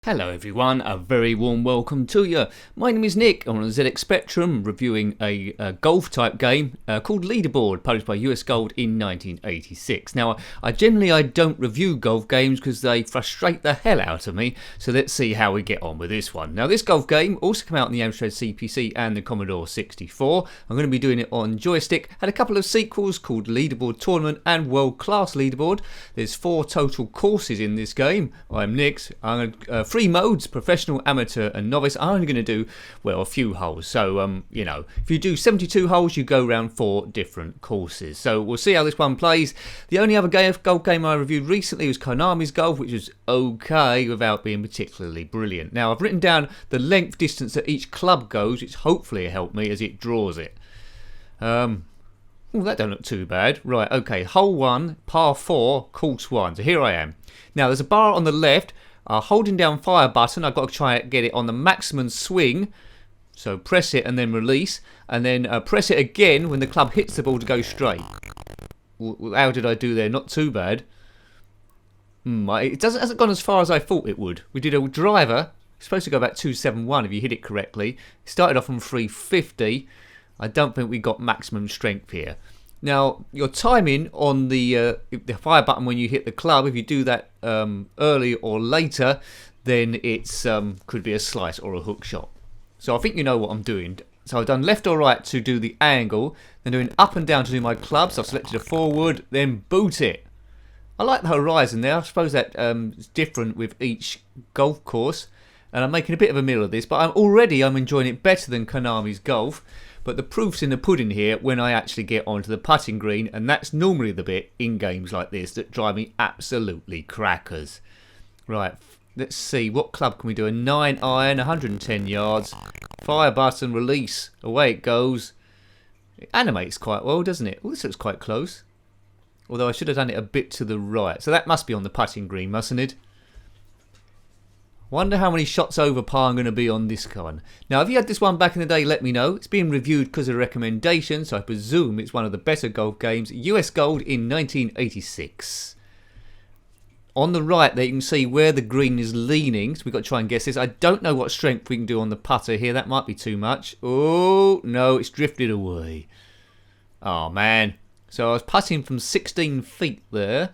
Hello everyone, a very warm welcome to you. My name is Nick. I'm on ZX Spectrum reviewing a golf type game called Leaderboard, published by US Gold in 1986. Now, I generally don't review golf games because they frustrate the hell out of me, so let's see how we get on with this one. Now, this golf game also came out on the Amstrad CPC and the Commodore 64. I'm going to be doing it on joystick. Had a couple of sequels called Leaderboard Tournament and World Class Leaderboard. There's 4 total courses in this game. I'm Nick. I'm going to 3 modes: professional, amateur and novice. I'm only going to do, well, a few holes. So, you know, if you do 72 holes, you go around 4 different courses. So we'll see how this one plays. The only other golf game I reviewed recently was Konami's Golf, which was okay without being particularly brilliant. Now, I've written down the length distance that each club goes, which hopefully will help me as it draws it. Well, that don't look too bad. Right, okay, hole 1, par 4, course 1. So here I am. Now, there's a bar on the left. Holding down fire button, I've got to try and get it on the maximum swing. So press it and then release. And then press it again when the club hits the ball to go straight. How did I do there? Not too bad. It hasn't gone as far as I thought it would. We did a driver. It's supposed to go about 271 if you hit it correctly. It started off on 350. I don't think we got maximum strength here. Now, your timing on the fire button when you hit the club, if you do that early or later, then it's could be a slice or a hook shot. So I think you know what I'm doing. So I've done left or right to do the angle, then doing up and down to do my clubs. I've selected a forward, then boot it. I like the horizon there. I suppose that is different with each golf course. And I'm making a bit of a meal of this, but I'm enjoying it better than Konami's Golf. But the proof's in the pudding here when I actually get onto the putting green, and that's normally the bit in games like this that drive me absolutely crackers. Right, let's see, what club can we do? A 9 iron, 110 yards, fire button, release, away it goes. It animates quite well, doesn't it? Oh, this looks quite close. Although I should have done it a bit to the right. So that must be on the putting green, mustn't it? Wonder how many shots over par I'm going to be on this one. Now, if you had this one back in the day, let me know. It's being reviewed because of a recommendation, so I presume it's one of the better golf games. US Gold in 1986. On the right there, you can see where the green is leaning, so we've got to try and guess this. I don't know what strength we can do on the putter here. That might be too much. Oh, no, it's drifted away. Oh, man. So I was putting from 16 feet there.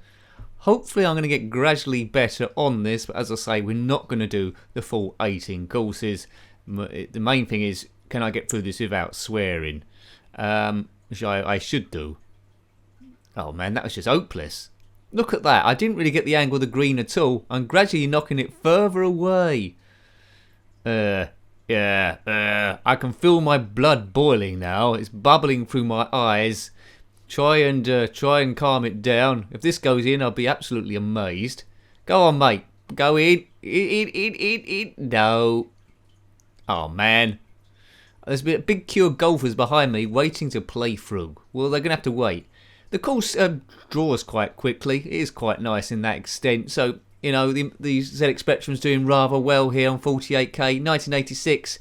Hopefully I'm going to get gradually better on this, but as I say, we're not going to do the full 18 courses. The main thing is, can I get through this without swearing? Which I should do. Oh man, that was just hopeless. Look at that, I didn't really get the angle of the green at all. I'm gradually knocking it further away. I can feel my blood boiling now. It's bubbling through my eyes. Try and calm it down. If this goes in, I'll be absolutely amazed. Go on, mate. Go in. In. No. Oh, man. There's a big queue of golfers behind me waiting to play through. Well, they're going to have to wait. The course draws quite quickly. It is quite nice in that extent. So, you know, the ZX Spectrum's doing rather well here on 48k. 1986.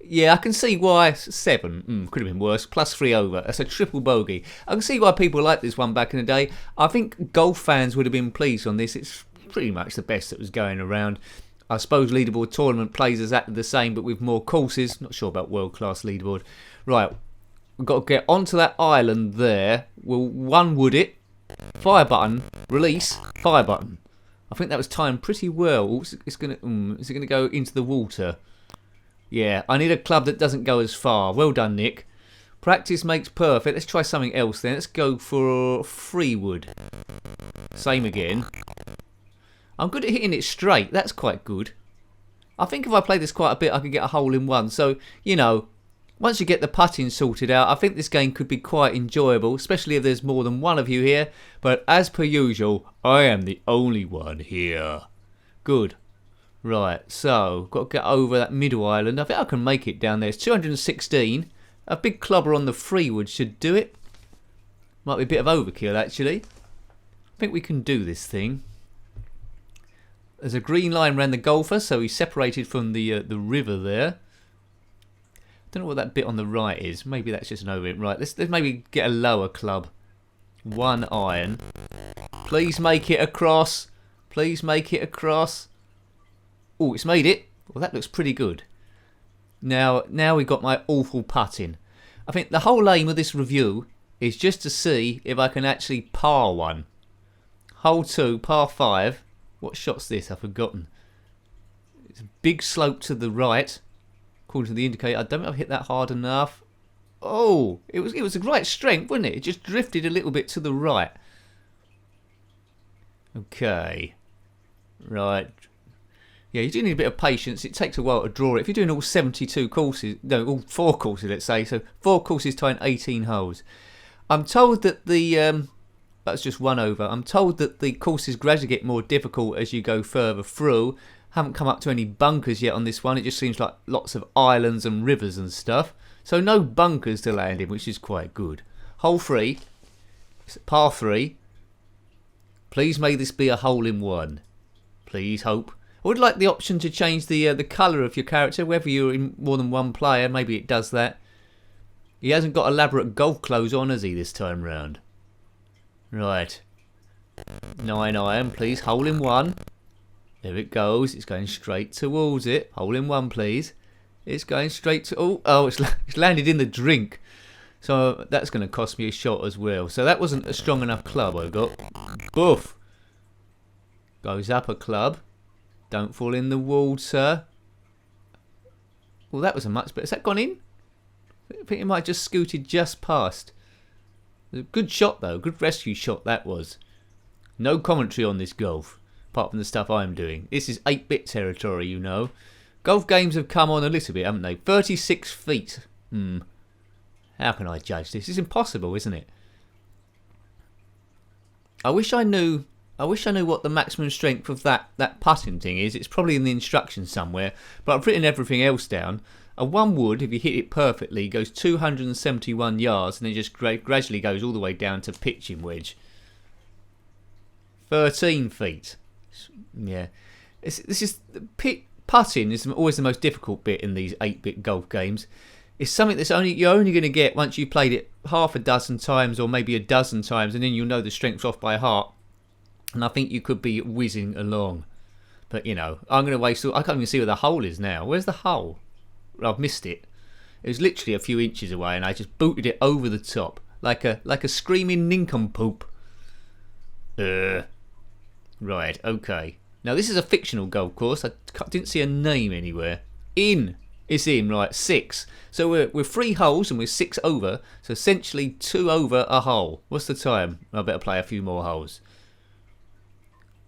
Yeah, I can see why 7 could have been worse. Plus 3 over. That's a triple bogey. I can see why people liked this one back in the day. I think golf fans would have been pleased on this. It's pretty much the best that was going around. I suppose Leaderboard Tournament plays exactly the same, but with more courses. Not sure about World Class Leaderboard. Right, we've got to get onto that island there. We'll one-wood it. Fire button. Release. Fire button. I think that was timed pretty well. Is it going to go into the water? Yeah, I need a club that doesn't go as far. Well done, Nick. Practice makes perfect. Let's try something else then. Let's go for 3-wood. Same again. I'm good at hitting it straight. That's quite good. I think if I play this quite a bit, I could get a hole in one. So, you know, once you get the putting sorted out, I think this game could be quite enjoyable, especially if there's more than one of you here. But as per usual, I am the only one here. Good. Right, so, got to get over that middle island. I think I can make it down there. It's 216. A big clubber on the 3-wood should do it. Might be a bit of overkill, actually. I think we can do this thing. There's a green line around the golfer, so he's separated from the river there. Don't know what that bit on the right is. Maybe that's just an over it. Right, let's maybe get a lower club. 1 iron. Please make it across. Please make it across. Oh, it's made it. Well, that looks pretty good. Now we've got my awful putting. I think the whole aim of this review is just to see if I can actually par one. Hole 2, par 5. What shot's this? I've forgotten. It's a big slope to the right, according to the indicator. I don't think I've hit that hard enough. Oh, it was the right strength, wasn't it? It just drifted a little bit to the right. Okay. Right. Yeah, you do need a bit of patience. It takes a while to draw it. If you're doing all 72 courses, no, all 4 courses, let's say, so 4 courses times 18 holes. I'm told that that's just 1 over. I'm told that the courses gradually get more difficult as you go further through. Haven't come up to any bunkers yet on this one. It just seems like lots of islands and rivers and stuff. So no bunkers to land in, which is quite good. Hole 3, par 3. Please may this be a hole in one. Please hope. I would like the option to change the colour of your character, whether you're in more than one player. Maybe it does that. He hasn't got elaborate golf clothes on, has he, this time round? Right. 9 iron, please. Hole in one. There it goes. It's going straight towards it. Hole in one, please. It's going straight to... Oh, it's landed in the drink. So that's going to cost me a shot as well. So that wasn't a strong enough club I got. Boof. Goes up a club. Don't fall in the water. Well, that was a much better... Has that gone in? I think it might have just scooted just past. It was a good shot, though. Good rescue shot that was. No commentary on this golf, apart from the stuff I'm doing. This is 8-bit territory, you know. Golf games have come on a little bit, haven't they? 36 feet. How can I judge this? It's impossible, isn't it? I wish I knew what the maximum strength of that putting thing is. It's probably in the instructions somewhere, but I've written everything else down. A 1 wood, if you hit it perfectly, goes 271 yards and then just gradually goes all the way down to pitching wedge. 13 feet. Yeah. Putting is always the most difficult bit in these 8-bit golf games. It's something that's you're only going to get once you've played it half a dozen times or maybe a dozen times, and then you'll know the strengths off by heart. And I think you could be whizzing along. But, you know, I'm going to waste... I can't even see where the hole is now. Where's the hole? I've missed it. It was literally a few inches away, and I just booted it over the top. Like a screaming nincompoop. Right, okay. Now, this is a fictional golf course. I didn't see a name anywhere. It's in, right, 6. So we're 3 holes and we're 6 over. So essentially 2 over a hole. What's the time? I better play a few more holes.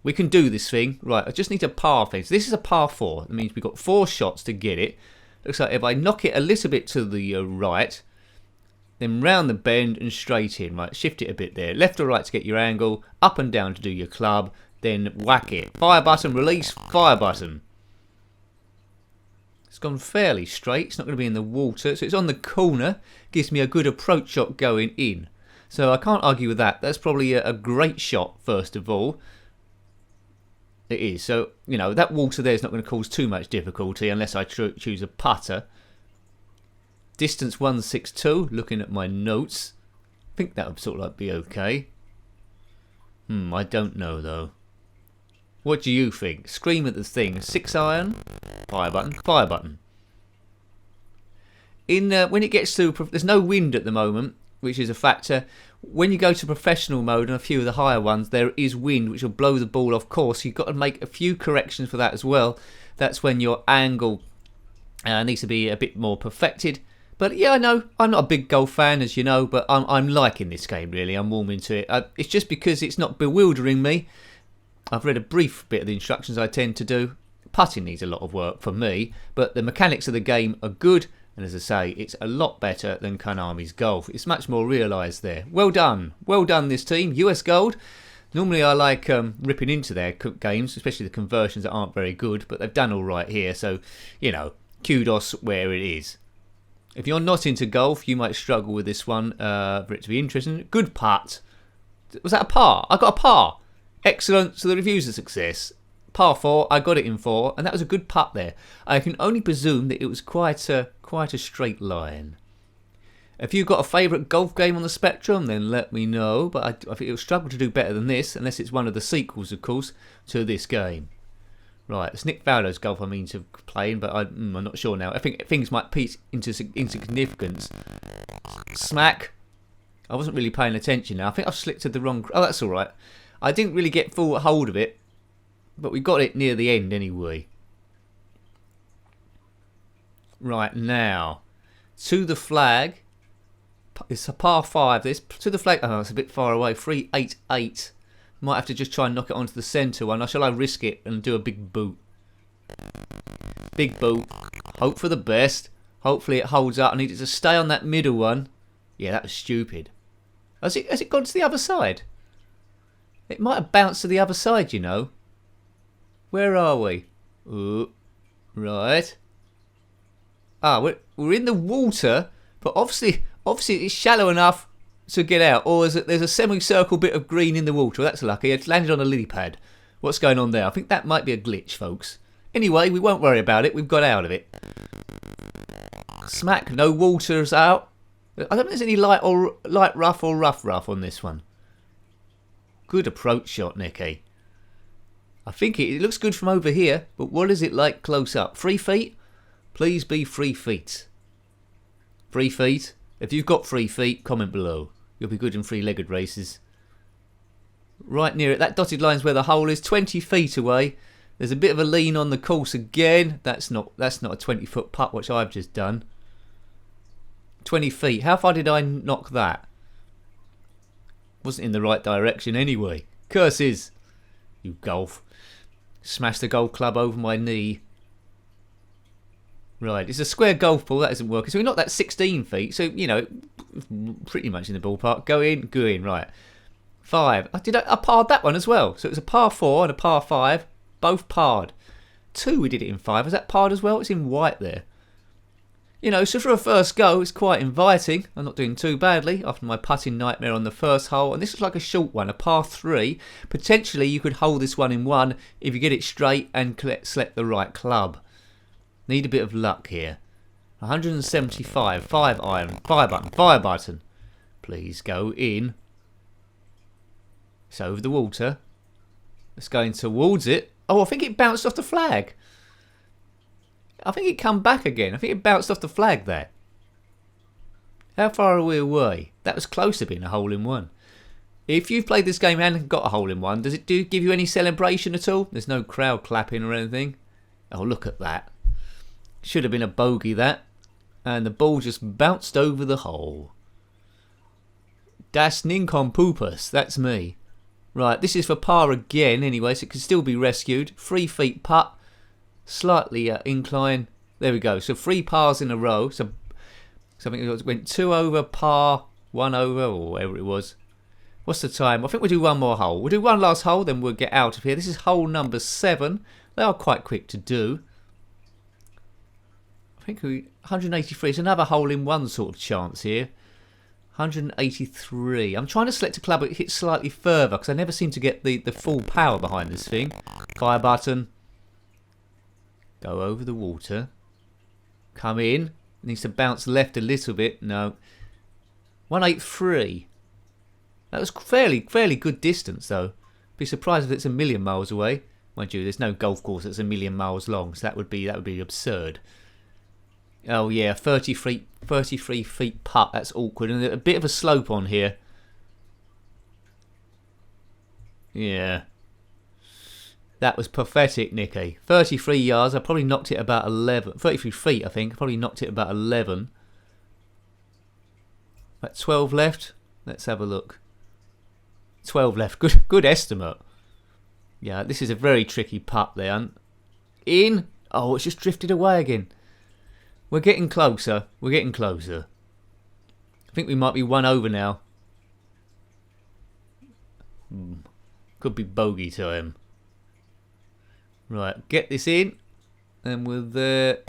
We can do this thing. Right, I just need to par things. This is a par 4. That means we've got 4 shots to get it. Looks like if I knock it a little bit to the right, then round the bend and straight in. Right, shift it a bit there. Left or right to get your angle. Up and down to do your club. Then whack it. Fire button, release, fire button. It's gone fairly straight. It's not going to be in the water. So it's on the corner. Gives me a good approach shot going in. So I can't argue with that. That's probably a great shot, first of all. It is. So, you know, that water there is not going to cause too much difficulty unless I choose a putter. Distance 162. Looking at my notes. I think that would sort of like be okay. I don't know, though. What do you think? Scream at the thing. 6 iron. Fire button. Fire button. When it gets to... There's no wind at the moment, which is a factor. When you go to professional mode and a few of the higher ones, there is wind, which will blow the ball off course. You've got to make a few corrections for that as well. That's when your angle needs to be a bit more perfected. But yeah, I know I'm not a big golf fan, as you know, but I'm liking this game, really. I'm warming to it. It's just because it's not bewildering me. I've read a brief bit of the instructions I tend to do. Putting needs a lot of work for me, but the mechanics of the game are good. And as I say, it's a lot better than Konami's Golf. It's much more realised there. Well done. Well done, this team. US Gold. Normally I like ripping into their games, especially the conversions that aren't very good, but they've done all right here. So, you know, kudos where it is. If you're not into golf, you might struggle with this one for it to be interesting. Good putt. Was that a par? I got a par. Excellent. So the review's a success. Par 4, I got it in 4, and that was a good putt there. I can only presume that it was quite a straight line. If you've got a favourite golf game on the spectrum, then let me know, but I think it'll struggle to do better than this, unless it's one of the sequels, of course, to this game. Right, it's Nick Fowler's golf I mean to playing, but I'm not sure now. I think things might peak into insignificance. Smack. I wasn't really paying attention now. I think I've slipped to the wrong... Oh, that's all right. I didn't really get full hold of it, but we got it near the end anyway. Right, now, to the flag. It's a par 5, this. To the flag. Oh, it's a bit far away. 388. Might have to just try and knock it onto the centre one. Or shall I risk it and do a big boot? Big boot. Hope for the best. Hopefully it holds up. I need it to stay on that middle one. Yeah, that was stupid. Has it gone to the other side? It might have bounced to the other side, you know. Where are we? Ooh, right. Ah, we're in the water, but obviously it's shallow enough to get out. Or there's a semicircle bit of green in the water. That's lucky. It's landed on a lily pad. What's going on there? I think that might be a glitch, folks. Anyway, we won't worry about it. We've got out of it. Smack. No water's out. I don't think there's any light rough or rough on this one. Good approach shot, Nicky. I think it looks good from over here, but what is it like close up? 3 feet? Please be 3 feet. 3 feet? If you've got 3 feet, comment below. You'll be good in 3-legged races. Right near it. That dotted line's where the hole is. 20 feet away. There's a bit of a lean on the course again. That's not a 20-foot putt, which I've just done. 20 feet. How far did I knock that? Wasn't in the right direction anyway. Curses. You golf. Smashed the golf club over my knee. Right, it's a square golf ball. That isn't working. So we knocked that 16 feet. So, you know, pretty much in the ballpark. Go in. Right. 5. I parred that one as well. So it was a par 4 and a par 5. Both parred. 2 we did it in 5. Was that parred as well? It's in white there. You know, so for a first go, it's quite inviting. I'm not doing too badly after my putting nightmare on the first hole. And this is like a short one, a par 3. Potentially, you could hold this one in 1 if you get it straight and select the right club. Need a bit of luck here. 175, 5 iron, fire button. Please go in. It's over the water. It's going towards it. Oh, I think it bounced off the flag. I think it come back again. I think it bounced off the flag there. How far are we away? That was close to being a hole-in-one. If you've played this game and got a hole-in-one, does it give you any celebration at all? There's no crowd clapping or anything. Oh, look at that. Should have been a bogey, that. And the ball just bounced over the hole. Das Nincompoopas. That's me. Right, this is for par again anyway, so it can still be rescued. 3 feet putt. Slightly incline. There we go. So 3 pars in a row. So something went 2 over, par, 1 over, or whatever it was. What's the time? I think we'll do one more hole. We'll do one last hole, then we'll get out of here. This is hole number 7. They are quite quick to do. I think 183. It's another hole-in-one sort of chance here. 183. I'm trying to select a club that hits slightly further because I never seem to get the full power behind this thing. Fire button. Go over the water. Come in. It needs to bounce left a little bit. No. 183. That was fairly good distance though. Be surprised if it's a million miles away. Mind you, there's no golf course that's a million miles long, so that would be absurd. Oh yeah, 33 feet putt. That's awkward, and a bit of a slope on here. Yeah. That was pathetic, Nicky. 33 yards. I probably knocked it about 11. 33 feet, I think. I probably knocked it about 11. About 12 left. Let's have a look. 12 left. Good estimate. Yeah, this is a very tricky putt there. In. Oh, it's just drifted away again. We're getting closer. We're getting closer. I think we might be 1 over now. Could be bogey time. Right, get this in. And we're there.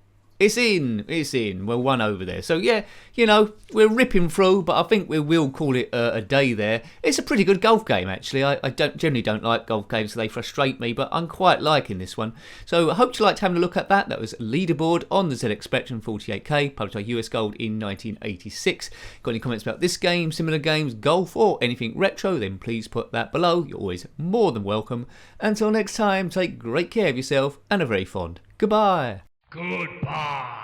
It's in. We're one over there. So yeah, you know, we're ripping through, but I think we will call it a day there. It's a pretty good golf game, actually. I generally don't like golf games, so they frustrate me, but I'm quite liking this one. So I hope you liked having a look at that. That was Leaderboard on the ZX Spectrum 48K, published by US Gold in 1986. Got any comments about this game, similar games, golf, or anything retro, then please put that below. You're always more than welcome. Until next time, take great care of yourself and a very fond goodbye. Goodbye.